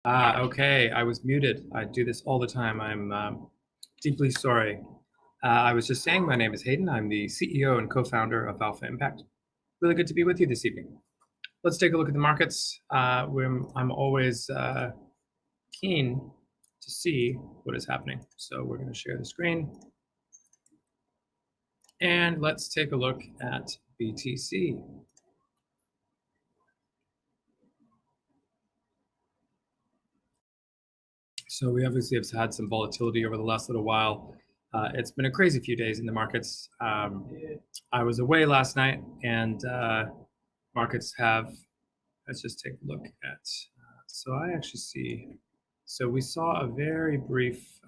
Okay, I was muted. I do this all the time. I'm deeply sorry. I was just saying my name is Hayden. I'm the CEO and co-founder of Alpha Impact. Really good to be with you this evening. Let's take a look at the markets. I'm always keen to see what is happening. So we're going to share the screen. And let's take a look at BTC. So we obviously have had some volatility over the last little while. It's been a crazy few days in the markets. I was away last night, and markets have, let's just take a look at, so I actually see, so we saw a very brief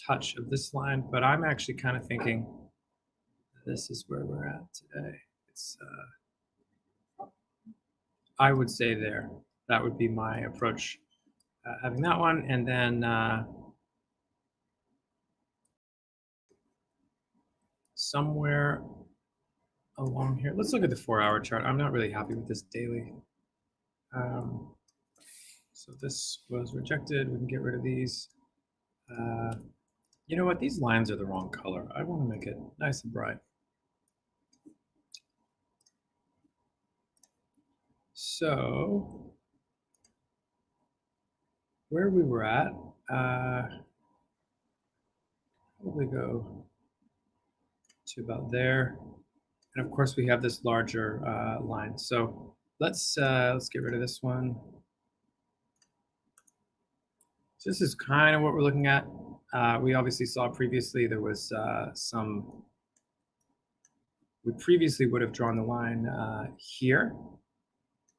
touch of this line, but I'm actually kind of thinking this is where we're at today. It's, I would say there, that would be my approach, having that one, and then somewhere along here, let's look at the 4-hour chart. I'm not really happy with this daily. So this was rejected. We can get rid of these. You know what? These lines are the wrong color. I want to make it nice and bright. So where we were at, probably go to about there. And of course, we have this larger line. So let's get rid of this one. So this is kind of what we're looking at. We obviously saw previously there was we previously would have drawn the line here.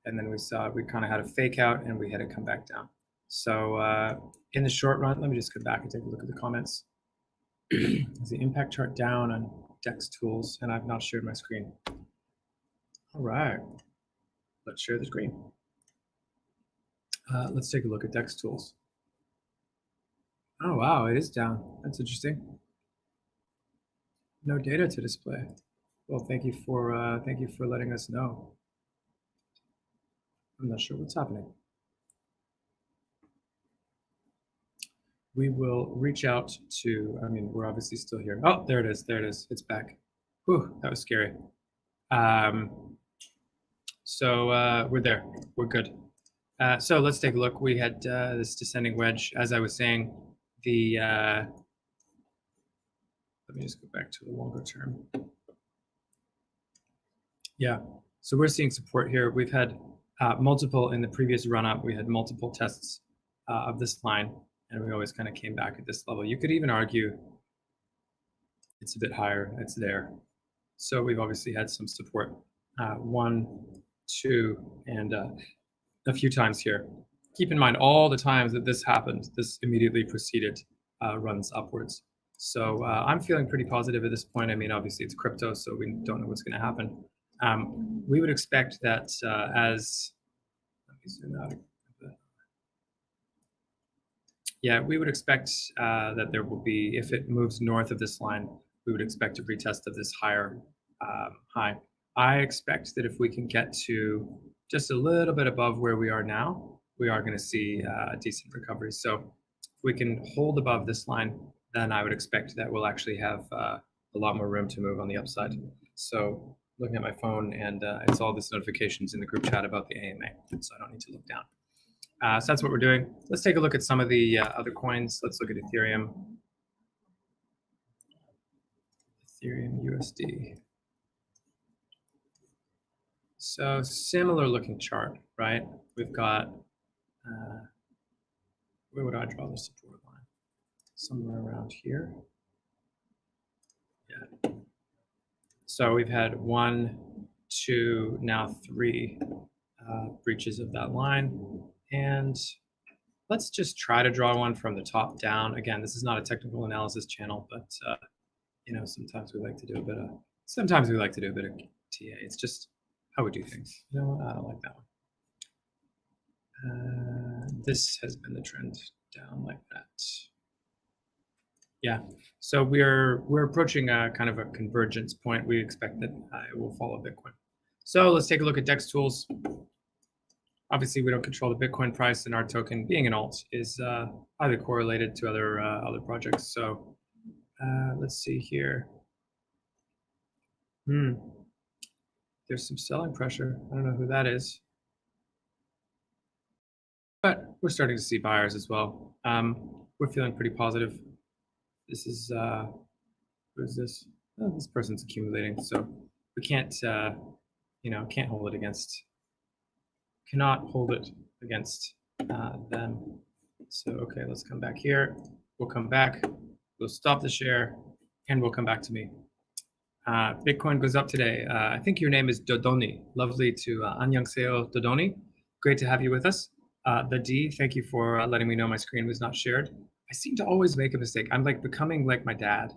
And then we kind of had a fake out and we had it come back down. So in the short run, let me just go back and take a look at the comments. Is the impact chart down on DEX tools? And I've not shared my screen. All right, let's share the screen. Let's take a look at DEX tools. Oh wow, it is down. That's interesting. No data to display. Well, thank you for letting us know. I'm not sure what's happening. We will reach out to, I mean, we're obviously still here. Oh, there it is. There it is. It's back. Whew, that was scary. So we're there. We're good. So let's take a look. We had this descending wedge. As I was saying, let me just go back to the longer term. Yeah, so we're seeing support here. We've had multiple, in the previous run-up, we had multiple tests of this line, and we always kind of came back at this level. You could even argue it's a bit higher, it's there. So we've obviously had some support, 1, 2, and a few times here. Keep in mind, all the times that this happened, this immediately preceded runs upwards. So I'm feeling pretty positive at this point. I mean, obviously it's crypto, so we don't know what's going to happen. We would expect that as, let me zoom out a bit. Yeah, we would expect that there will be, if it moves north of this line, we would expect a retest of this higher high. I expect that if we can get to just a little bit above where we are now, we are going to see a decent recovery. So if we can hold above this line, then I would expect that we'll actually have a lot more room to move on the upside. So looking at my phone, and it's all this notifications in the group chat about the AMA, so I don't need to look down. So that's what we're doing. Let's take a look at some of the other coins. Let's look at Ethereum. Ethereum USD. So similar looking chart, right? We've got, where would I draw the support line? Somewhere around here. Yeah. So we've had 1, 2, now 3 breaches of that line. And let's just try to draw one from the top down. Again, this is not a technical analysis channel, but you know, sometimes we like to do a bit of TA. It's just how we do things. You know, I don't like that one. This has been the trend down like that. Yeah, so we're approaching a kind of a convergence point. We expect that it will follow Bitcoin. So let's take a look at DEX tools. obviously we don't control the Bitcoin price, and our token, being an alt, is highly correlated to other projects. So let's see here. There's some selling pressure. I don't know who that is, but we're starting to see buyers as well. We're feeling pretty positive. This is who is this? Oh, this person's accumulating, so we can't can't hold it against. Cannot hold it against them. So okay, let's come back here. We'll come back. We'll stop the share, and we'll come back to me. Bitcoin goes up today. I think your name is Dodoni. Lovely to annyeonghaseyo, Dodoni. Great to have you with us. The D, thank you for letting me know my screen was not shared. I seem to always make a mistake. I'm like becoming like my dad.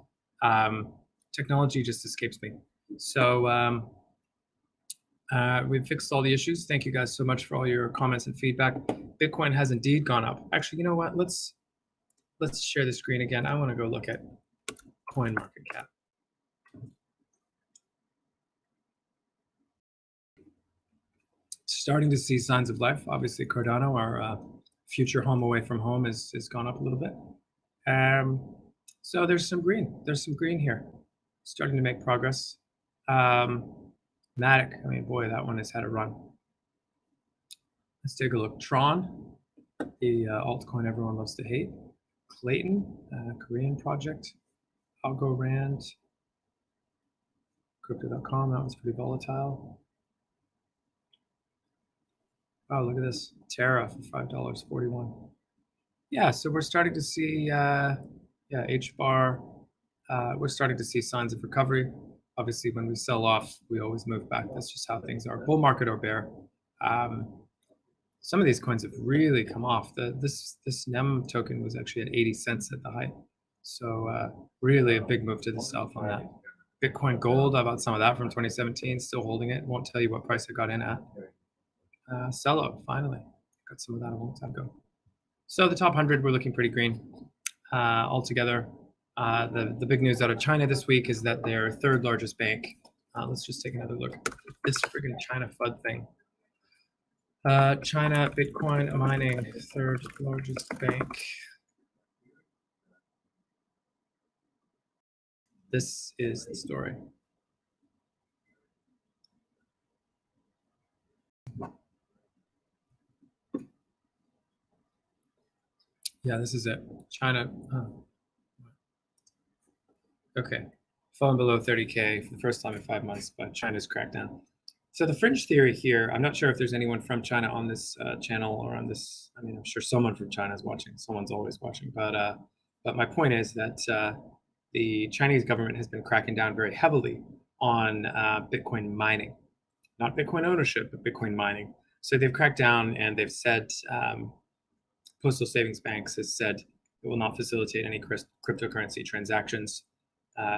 Technology just escapes me. So we've fixed all the issues. Thank you guys so much for all your comments and feedback. Bitcoin has indeed gone up. Actually, you know what? Let's share the screen again. I want to go look at CoinMarketCap. Starting to see signs of life. Obviously, Cardano, our future home away from home, has gone up a little bit. So there's some green. There's some green here. Starting to make progress. Matic, I mean, boy, that one has had a run. Let's take a look. Tron, the altcoin everyone loves to hate. Clayton, Korean project. Algorand, Crypto.com, that one's pretty volatile. Oh, look at this. Terra for $5.41. Yeah, so we're starting to see, H-bar. We're starting to see signs of recovery. Obviously, when we sell off, we always move back. That's just how things are. Bull market or bear. Some of these coins have really come off. This NEM token was actually at 80 cents at the height. So really a big move to the south on that. Bitcoin Gold, I bought some of that from 2017, still holding it. Won't tell you what price I got in at. Sellout, finally. Got some of that a long time ago. So the top 100, we're looking pretty green altogether. The big news out of China this week is that their third largest bank, let's just take another look at this friggin' China FUD thing. China Bitcoin mining, third largest bank. This is the story. Yeah, this is it. China. Okay, fallen below 30K for the first time in 5 months, but China's crackdown. So the fringe theory here, I'm not sure if there's anyone from China on this channel or on this. I mean, I'm sure someone from China is watching. Someone's always watching. But my point is that the Chinese government has been cracking down very heavily on Bitcoin mining, not Bitcoin ownership, but Bitcoin mining. So they've cracked down and they've said, Postal Savings Banks has said it will not facilitate any cryptocurrency transactions.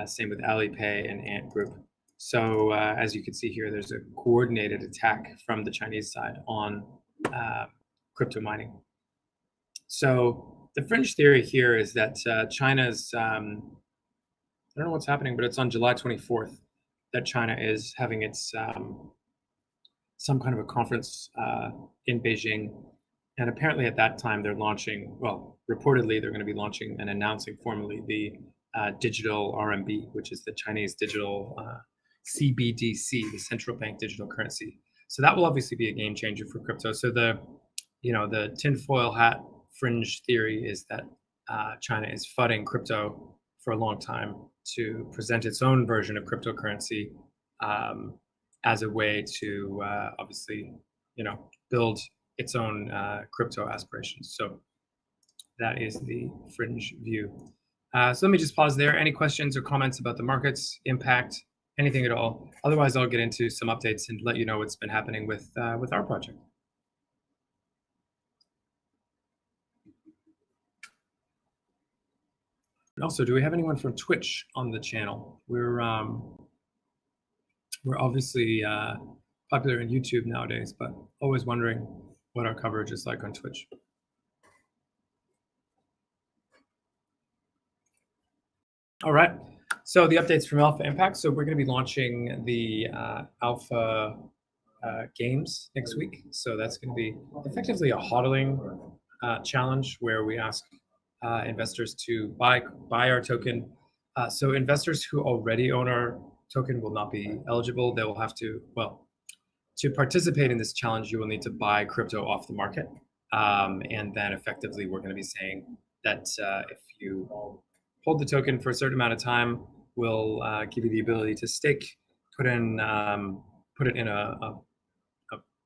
Same with Alipay and Ant Group. So as you can see here, there's a coordinated attack from the Chinese side on crypto mining. So the fringe theory here is that China's, I don't know what's happening, but it's on July 24th that China is having its some kind of a conference in Beijing. And apparently at that time they're launching, well, reportedly they're going to be launching and announcing formally the digital RMB, which is the Chinese digital CBDC, the central bank digital currency. So that will obviously be a game changer for crypto. So the tinfoil hat fringe theory is that China is fudding crypto for a long time to present its own version of cryptocurrency as a way to obviously, build its own crypto aspirations. So that is the fringe view. So let me just pause there. Any questions or comments about the markets, impact, anything at all? Otherwise, I'll get into some updates and let you know what's been happening with our project. And also, do we have anyone from Twitch on the channel? We're obviously popular in YouTube nowadays, but always wondering what our coverage is like on Twitch. All right, so the updates from Alpha Impact. So we're going to be launching the Alpha games next week. So that's going to be effectively a hodling challenge where we ask investors to buy our token. So investors who already own our token will not be eligible. They will have to, well, to participate in this challenge, you will need to buy crypto off the market. And then effectively, we're going to be saying that if you hold the token for a certain amount of time, we'll give you the ability to stake, put it in a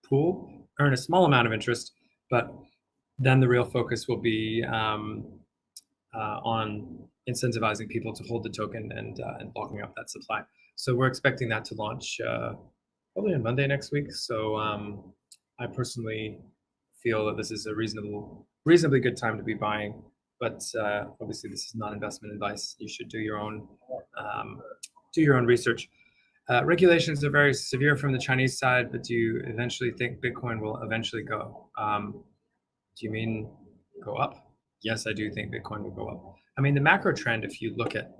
pool, earn a small amount of interest, but then the real focus will be on incentivizing people to hold the token and locking up that supply. So we're expecting that to launch probably on Monday next week. So I personally feel that this is a reasonably good time to be buying. But obviously, this is not investment advice. You should do your own research. Regulations are very severe from the Chinese side, but do you eventually think Bitcoin will eventually go? Do you mean go up? Yes, I do think Bitcoin will go up. I mean, the macro trend, if you look at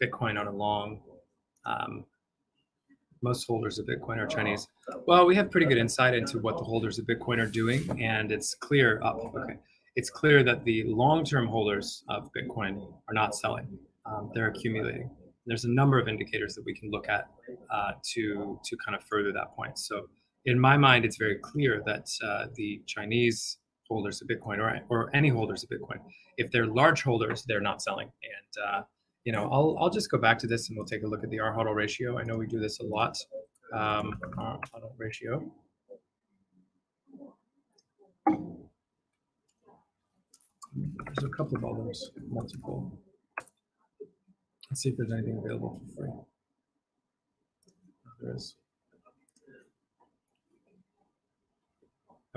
Bitcoin on a long, most holders of Bitcoin are Chinese. Well, we have pretty good insight into what the holders of Bitcoin are doing, and it's clear it's clear that the long-term holders of Bitcoin are not selling. They're accumulating. There's a number of indicators that we can look at to kind of further that point. So in my mind, it's very clear that the Chinese holders of Bitcoin or any holders of Bitcoin, if they're large holders, they're not selling. And I'll just go back to this and we'll take a look at the R-HODL ratio. I know we do this a lot. R-HODL ratio. There's a couple of others, multiple. Let's see if there's anything available for free. There is.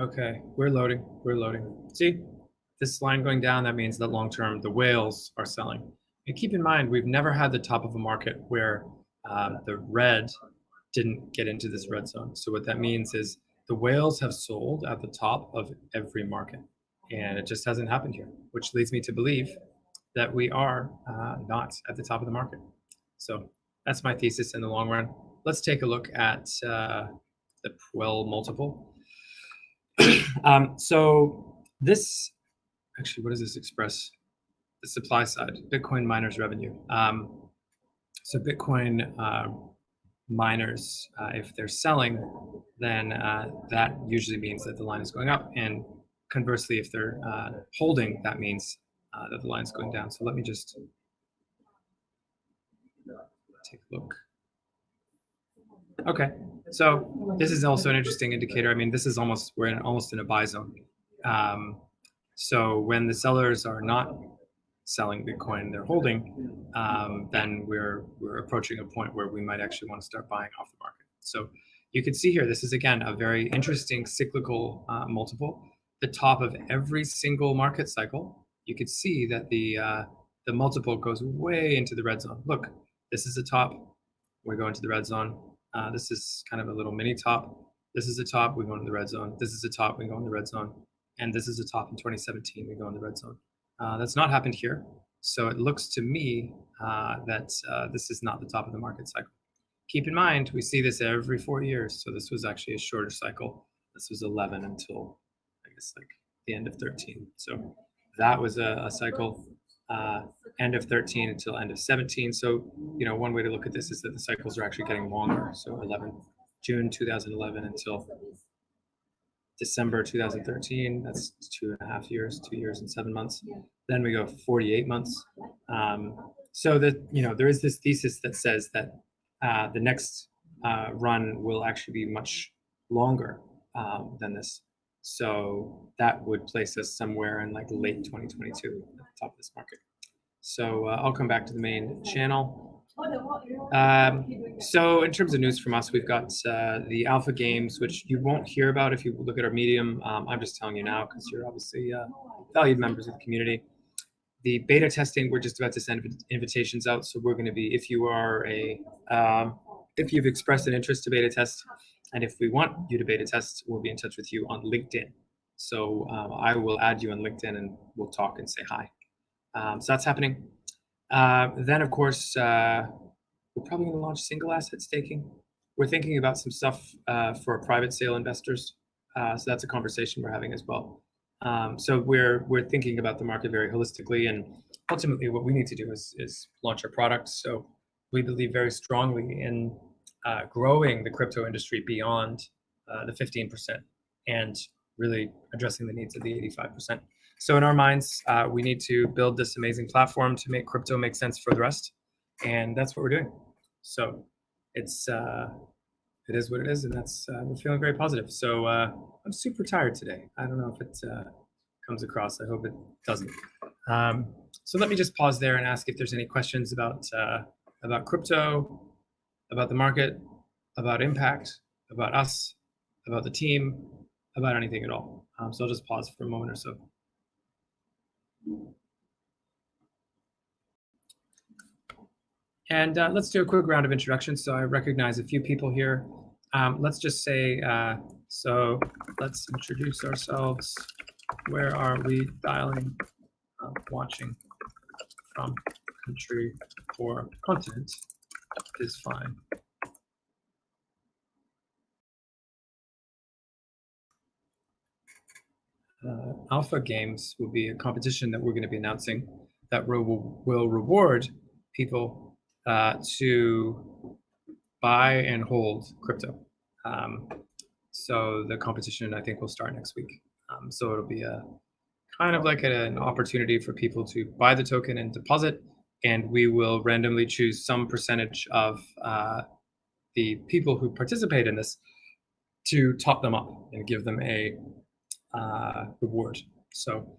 Okay, we're loading. See, this line going down, that means that long-term, the whales are selling. And keep in mind, we've never had the top of a market where the red didn't get into this red zone. So what that means is the whales have sold at the top of every market. And it just hasn't happened here, which leads me to believe that we are not at the top of the market. So that's my thesis in the long run. Let's take a look at the Puell multiple. So this, actually, what does this express? The supply side, Bitcoin miners revenue. So Bitcoin miners, if they're selling, then that usually means that the line is going up. And conversely, if they're holding, that means that the line's going down. So let me just take a look. Okay, so this is also an interesting indicator. I mean, this is we're almost in a buy zone. So when the sellers are not selling Bitcoin, they're holding, then we're approaching a point where we might actually want to start buying off the market. So you can see here, this is again a very interesting cyclical multiple. The top of every single market cycle, you could see that the multiple goes way into the red zone. Look, this is the top, we go into the red zone. This is kind of a little mini top. This is the top, we go into the red zone. This is the top, we go in the red zone. And this is the top in 2017, we go in the red zone. That's not happened here. So it looks to me that this is not the top of the market cycle. Keep in mind, we see this every 4 years. So this was actually a shorter cycle. This was 11 until, I guess, like the end of 13. So that was a cycle, end of 13 until end of 17. So, one way to look at this is that the cycles are actually getting longer. So June 2011 until December 2013, that's 2.5 years, 2 years and 7 months. Then we go 48 months. So that, there is this thesis that says that the next run will actually be much longer than this. So that would place us somewhere in like late 2022 at the top of this market. So I'll come back to the main channel. So in terms of news from us, we've got the Alpha Games, which you won't hear about if you look at our Medium. I'm just telling you now because you're obviously valued members of the community. The beta testing, we're just about to send invitations out. So we're going to be, if you've expressed an interest to beta test, and if we want you to beta test, we'll be in touch with you on LinkedIn. So I will add you on LinkedIn and we'll talk and say hi. So that's happening. Then, of course, we're probably going to launch single asset staking. we're thinking about some stuff for private sale investors. So that's a conversation we're having as well. So we're thinking about the market very holistically, and ultimately what we need to do is launch our product. So we believe very strongly in growing the crypto industry beyond the 15% and really addressing the needs of the 85%. So in our minds, we need to build this amazing platform to make crypto make sense for the rest, and that's what we're doing. So it's it is what it is, and that's we're feeling very positive. So I'm super tired today. I don't know if it comes across. I hope it doesn't. So let me just pause there and ask if there's any questions about crypto, about the market, about impact, about us, about the team, about anything at all. So I'll just pause for a moment or so. And let's do a quick round of introductions. So I recognize a few people here. Let's just say, so let's introduce ourselves. Where are we dialing, watching from? Country or continent is fine. Alpha Games will be a competition that we're going to be announcing that will reward people to buy and hold crypto. So the competition, I think, will start next week. So it'll be a kind of like an opportunity for people to buy the token and deposit, and we will randomly choose some percentage of the people who participate in this to top them up and give them a reward. So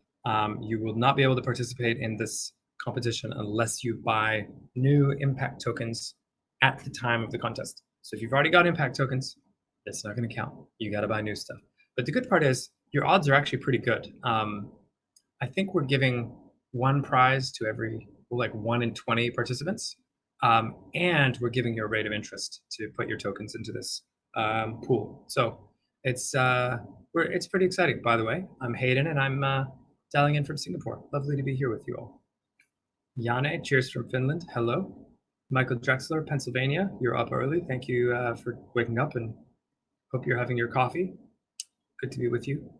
you will not be able to participate in this competition unless you buy new impact tokens at the time of the contest. So if you've already got impact tokens, it's not going to count. You got to buy new stuff. But the good part is your odds are actually pretty good. I think we're giving one prize to every, like 1 in 20 participants. And we're giving you a rate of interest to put your tokens into this pool. So it's pretty exciting. By the way, I'm Hayden, and I'm dialing in from Singapore. Lovely to be here with you all. Jane, cheers from Finland. Hello. Michael Drexler, Pennsylvania. You're up early. Thank you for waking up, and hope you're having your coffee. Good to be with you.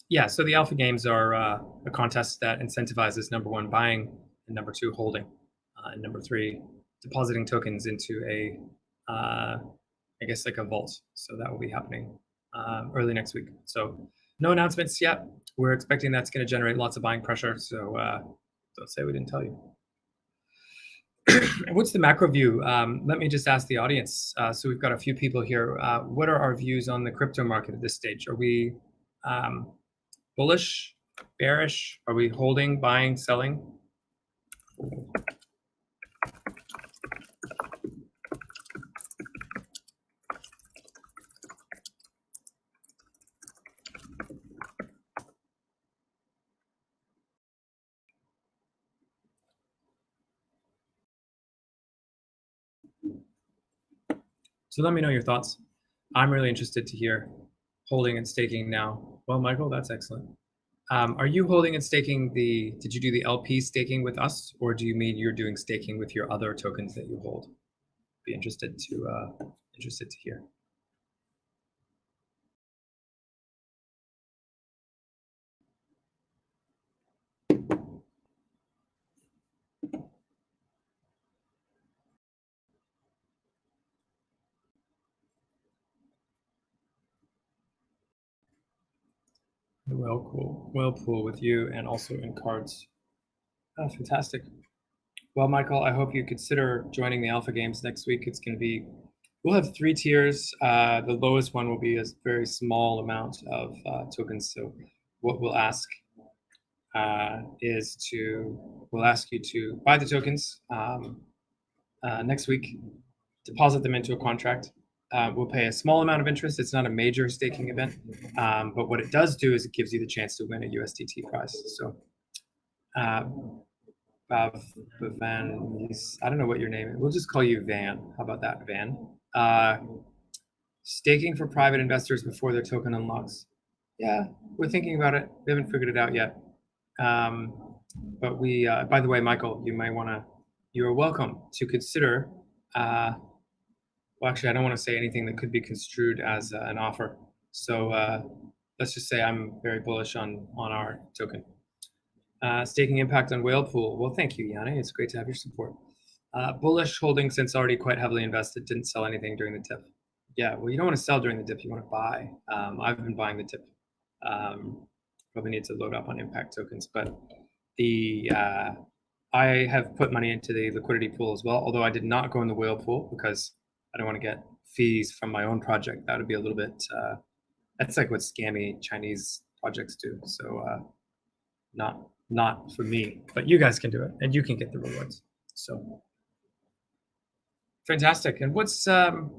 Yeah, so the Alpha Games are a contest that incentivizes, number 1, buying, and number 2, holding, and number 3, depositing tokens into a, I guess, like a vault. So that will be happening early next week. So no announcements yet. We're expecting that's going to generate lots of buying pressure. So don't say we didn't tell you. What's the macro view? Let me just ask the audience. So we've got a few people here. What are our views on the crypto market at this stage? Are we bullish, bearish? Are we holding, buying, selling? So let me know your thoughts. I'm really interested to hear holding and staking now. Well, Michael, that's excellent. Are you holding and staking did you do the LP staking with us, or do you mean you're doing staking with your other tokens that you hold? Be interested to hear. Well, cool with you, and also in cards. Oh, fantastic. Well, Michael, I hope you consider joining the Alpha Games next week. It's going to be, we'll have 3 tiers. The lowest one will be a very small amount of tokens. So what we'll ask we'll ask you to buy the tokens next week, deposit them into a contract. We'll pay a small amount of interest. It's not a major staking event, but what it does do is it gives you the chance to win a USDT prize. So Van, I don't know what your name is. We'll just call you Van. How about that, Van? Staking for private investors before their token unlocks. Yeah, we're thinking about it. We haven't figured it out yet. But we, by the way, Michael, you are welcome to consider, well, actually, I don't want to say anything that could be construed as an offer. So let's just say I'm very bullish on our token. Staking impact on Whale Pool. Well, thank you, Yanni. It's great to have your support. Bullish holding since already quite heavily invested. Didn't sell anything during the dip. Yeah, well, you don't want to sell during the dip. You want to buy. I've been buying the dip. Probably need to load up on impact tokens, but the I have put money into the liquidity pool as well. Although I did not go in the Whale Pool because I don't want to get fees from my own project. That would be a little bit. That's like what scammy Chinese projects do. So not for me, but you guys can do it, and you can get the rewards. So fantastic. And what's the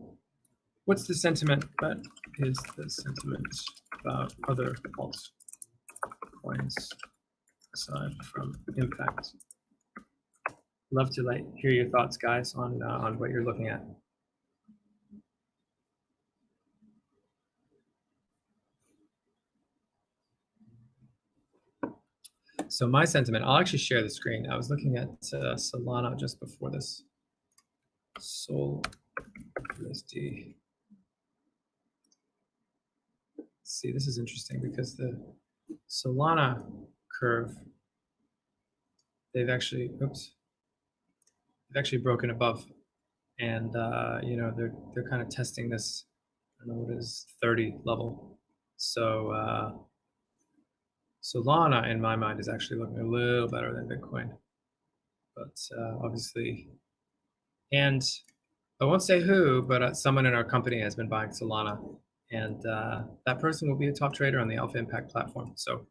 sentiment? What is the sentiment about other altcoins aside from impact? Love to hear your thoughts, guys, on what you're looking at. So my sentiment, I'll actually share the screen. I was looking at Solana just before this. Sol USD. See, this is interesting because the Solana curve, they've actually broken above, and you know, they're kind of testing this, I don't know what it is, 30 level. So Solana, in my mind, is actually looking a little better than Bitcoin, but obviously, and I won't say who, but someone in our company has been buying Solana, and that person will be a top trader on the Alpha Impact platform. So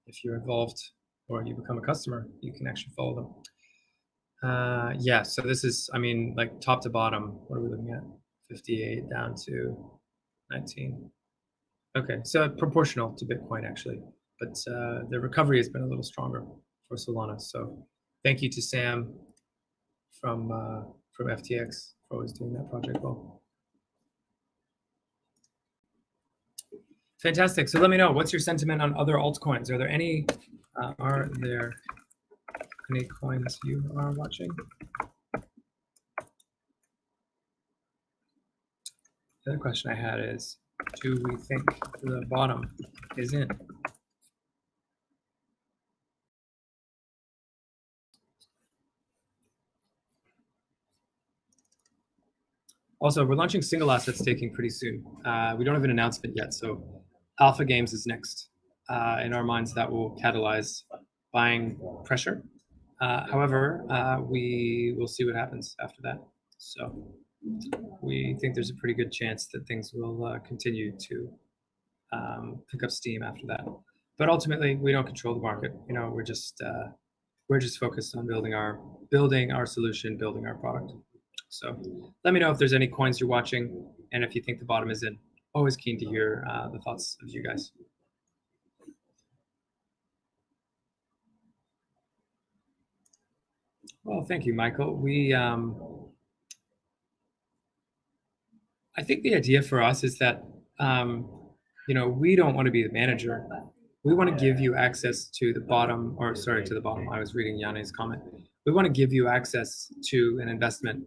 if you're involved or you become a customer, you can actually follow them. Yeah, so this is, I mean, like top to bottom, what are we looking at? 58 down to 19. Okay, so proportional to Bitcoin, actually. But the recovery has been a little stronger for Solana. So thank you to Sam from FTX for always doing that project well. Fantastic. So let me know, what's your sentiment on other altcoins? Are there any coins you are watching? The other question I had is, do we think the bottom is in? Also, we're launching single asset staking pretty soon. We don't have an announcement yet, so Alpha Games is next. In our minds, that will catalyze buying pressure. However, we will see what happens after that. So we think there's a pretty good chance that things will continue to pick up steam after that. But ultimately, we don't control the market. You know, we're just focused on building our solution, building our product. So let me know if there's any coins you're watching, and if you think the bottom is in. Always keen to hear the thoughts of you guys. Well, thank you, Michael. I think the idea for us is that, you know, we don't want to be the manager. We want to give you access to the bottom, or sorry, to the bottom. I was reading Yanni's comment. We want to give you access to an investment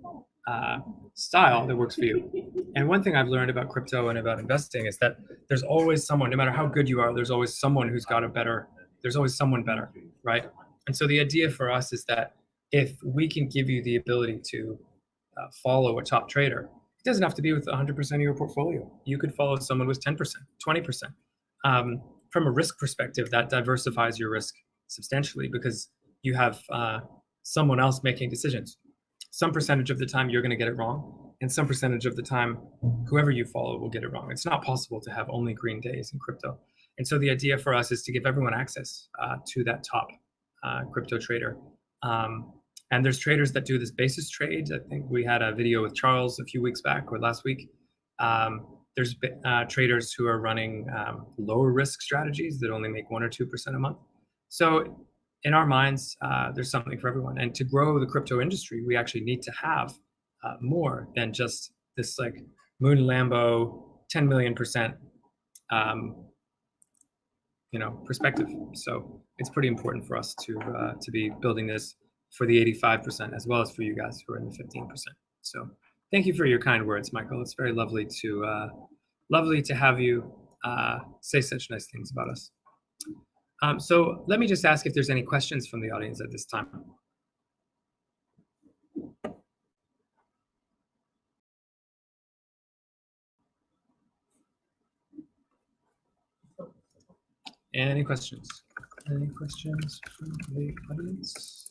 style that works for you. And one thing I've learned about crypto and about investing is that there's always someone, no matter how good you are, there's always someone who's got a better, there's always someone better, right? And so the idea for us is that if we can give you the ability to follow a top trader, it doesn't have to be with 100% of your portfolio. You could follow someone with 10%, 20%. From a risk perspective, that diversifies your risk substantially because you have someone else making decisions. Some percentage of the time you're going to get it wrong, and some percentage of the time whoever you follow will get it wrong. It's not possible to have only green days in crypto. And so the idea for us is to give everyone access to that top crypto trader. And there's traders that do this basis trade. I think we had a video with Charles a few weeks back or last week. There's traders who are running lower risk strategies that only make 1 or 2% a month. So in our minds, there's something for everyone. And to grow the crypto industry, we actually need to have more than just this like Moon Lambo 10 million%, you know, perspective. So it's pretty important for us to be building this for the 85% as well as for you guys who are in the 15%. So Thank you for your kind words, Michael. It's very lovely to have you say such nice things about us. So let me just ask if there's any questions from the audience at this time. Any questions? Any questions from the audience?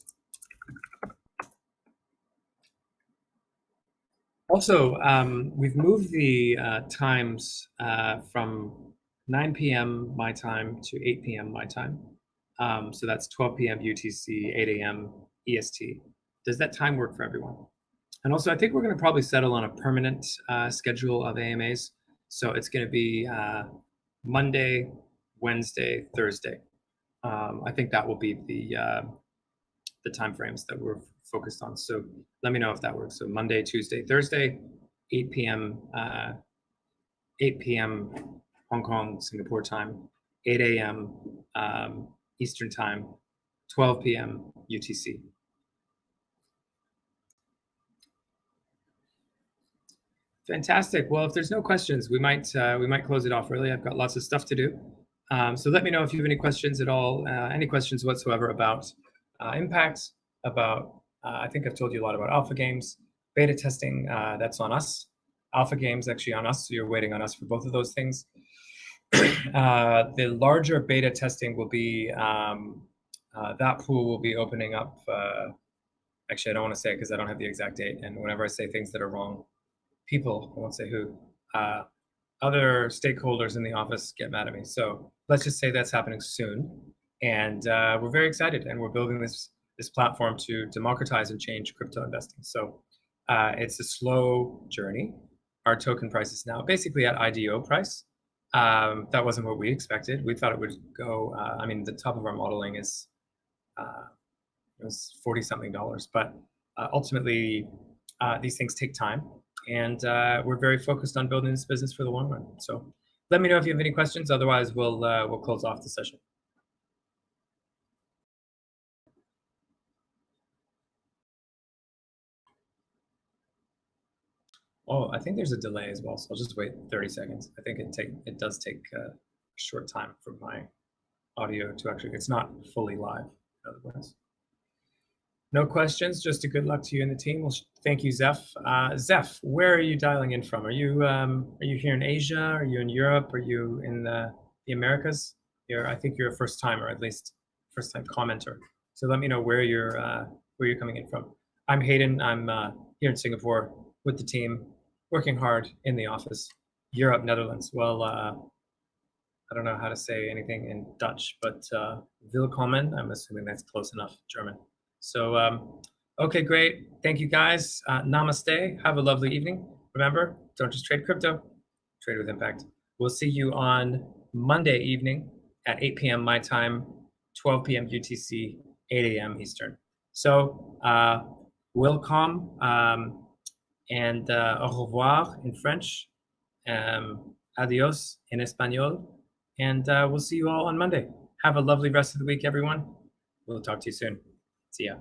Also, we've moved the times from 9 p.m. my time to 8 p.m. my time. So that's 12 p.m. UTC, 8 a.m. EST. Does that time work for everyone? And also, I think we're going to probably settle on a permanent schedule of AMAs. So it's going to be Monday, Wednesday, Thursday. I think that will be the timeframes that we're focused on. So let me know if that works. So Monday, Tuesday, Thursday, 8 p.m. Hong Kong, Singapore time, 8 a.m. Eastern time, 12 p.m. UTC. Fantastic. Well, if there's no questions, we might close it off early. I've got lots of stuff to do. So let me know if you have any questions at all, any questions whatsoever about Impact, about, I think I've told you a lot about Alpha Games, beta testing, that's on us. Alpha Games actually on us, so you're waiting on us for both of those things. The larger beta testing will be, that pool will be opening up, actually I don't want to say it because I don't have the exact date, and whenever I say things that are wrong, people, I won't say who, other stakeholders in the office get mad at me. So let's just say that's happening soon. And we're very excited, and we're building this platform to democratize and change crypto investing. So it's a slow journey. Our token price is now basically at IDO price. That wasn't what we expected. We thought it would go, I mean, the top of our modeling is, it was $40-something, but ultimately these things take time. And we're very focused on building this business for the long run. So let me know if you have any questions. Otherwise, we'll close off the session. Oh, I think there's a delay as well, so I'll just wait 30 seconds. I think it does take a short time for my audio to actually, it's not fully live, in other words. No questions, just a good luck to you and the team. Well, thank you, Zeph. Zeph, where are you dialing in from? Are you here in Asia? Are you in Europe? Are you in the Americas? I think you're a first timer, at least first time commenter. So let me know where you're coming in from. I'm Hayden. I'm here in Singapore with the team, working hard in the office. Europe, Netherlands. Well, I don't know how to say anything in Dutch, but willkommen. I'm assuming that's close enough German. So, okay, great. Thank you, guys. Namaste. Have a lovely evening. Remember, don't just trade crypto, trade with impact. We'll see you on Monday evening at 8 p.m. my time, 12 p.m. UTC, 8 a.m. Eastern. So, welcome and au revoir in French, adios in Espanol, and we'll see you all on Monday. Have a lovely rest of the week, everyone. We'll talk to you soon. See ya.